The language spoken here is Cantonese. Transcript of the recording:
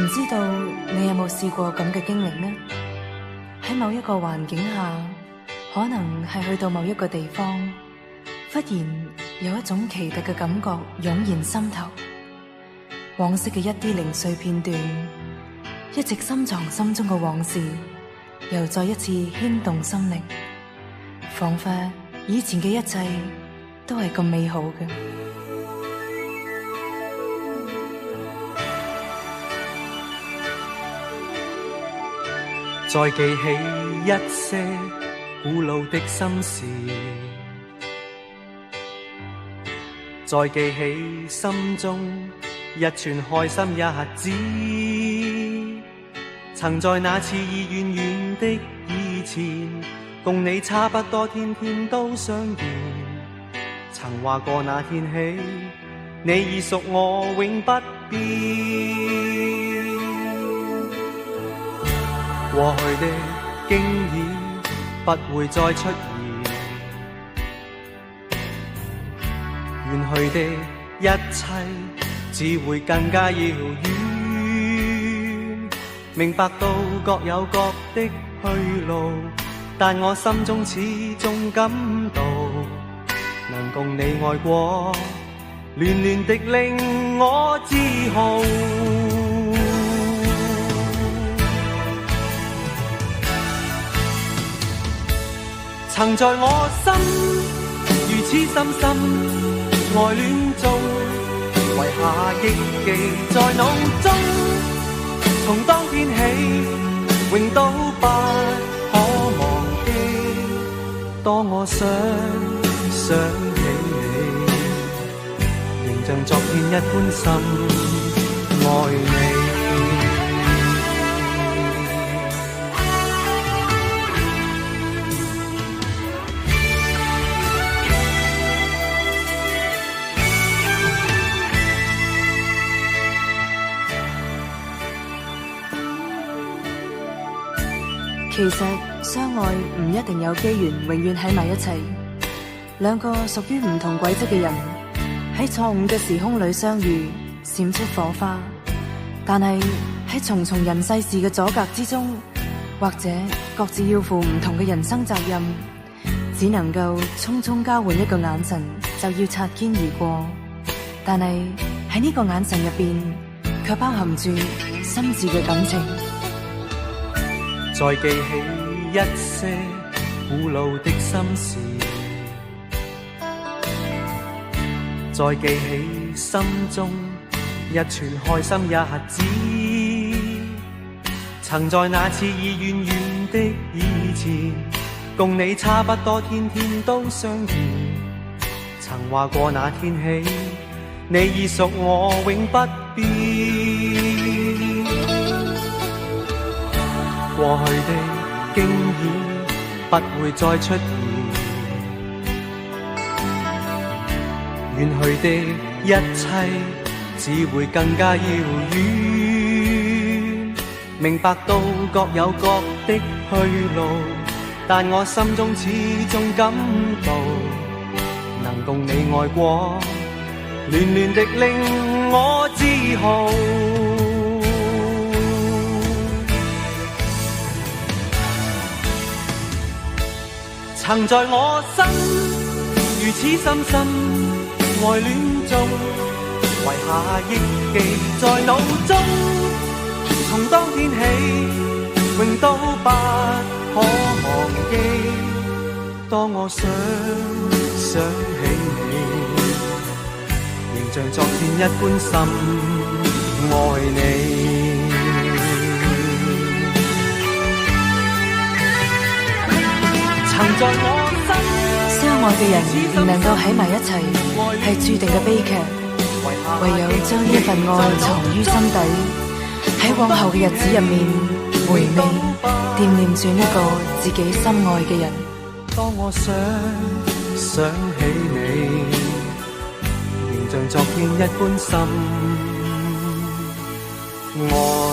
唔知道你有冇試過咁嘅經歷呢？喺某一個環境下，可能係去到某一個地方，忽然有一種奇特嘅感覺湧現心頭，往昔嘅一啲零碎片段，一直深藏心中嘅往事，又再一次牽動心靈，仿佛以前嘅一切都係咁美好嘅。再記起一些古老的心事，再記起心中一串開心日子，曾在那次已遠遠的以前，共你差不多天天都相見，曾話過那天起，你已屬我永不變。過去的經已不會再出現，遠去的一切只會更加遙遠。明白到各有各的去路，但我心中始終感到，能共你愛過，戀戀的令我自豪。曾在我心如此深深愛戀中，遺下憶記在腦中，從當天起永都不可忘記。當我想起你，仍像昨天一般深愛你。其實相愛唔一定有機緣永遠喺埋一齊，兩個屬於唔同軌跡嘅人喺錯誤嘅時空裏相遇，閃出火花。但係喺重重人世事嘅阻隔之中，或者各自要負唔同嘅人生責任，只能夠匆匆交換一個眼神就要擦肩而過。但係喺呢個眼神入邊，卻包含住深摯嘅感情。再記起一些古老的心事，再記起心中一串開心日子，曾在那次已遠遠的以前，共你差不多天天都相見，曾話過那天起，你已屬我永不變。過去的經已不會再出現，遠去的一切只會更加遙遠。明白到各有各的去路，但我心中始終感到，能共你愛過，戀戀的令我自豪。曾在我心如此深深愛戀中，遺下憶記在腦中，從當天起永都不可忘記。當我想起你，仍像昨天一般深愛你。在我心，相愛嘅人唔能夠喺埋一齊，係注定嘅悲劇。唯有將呢份愛藏於心底，喺往後嘅日子入面回味惦念住呢個自己心愛嘅人。當我想起你，仍像昨天一般深愛。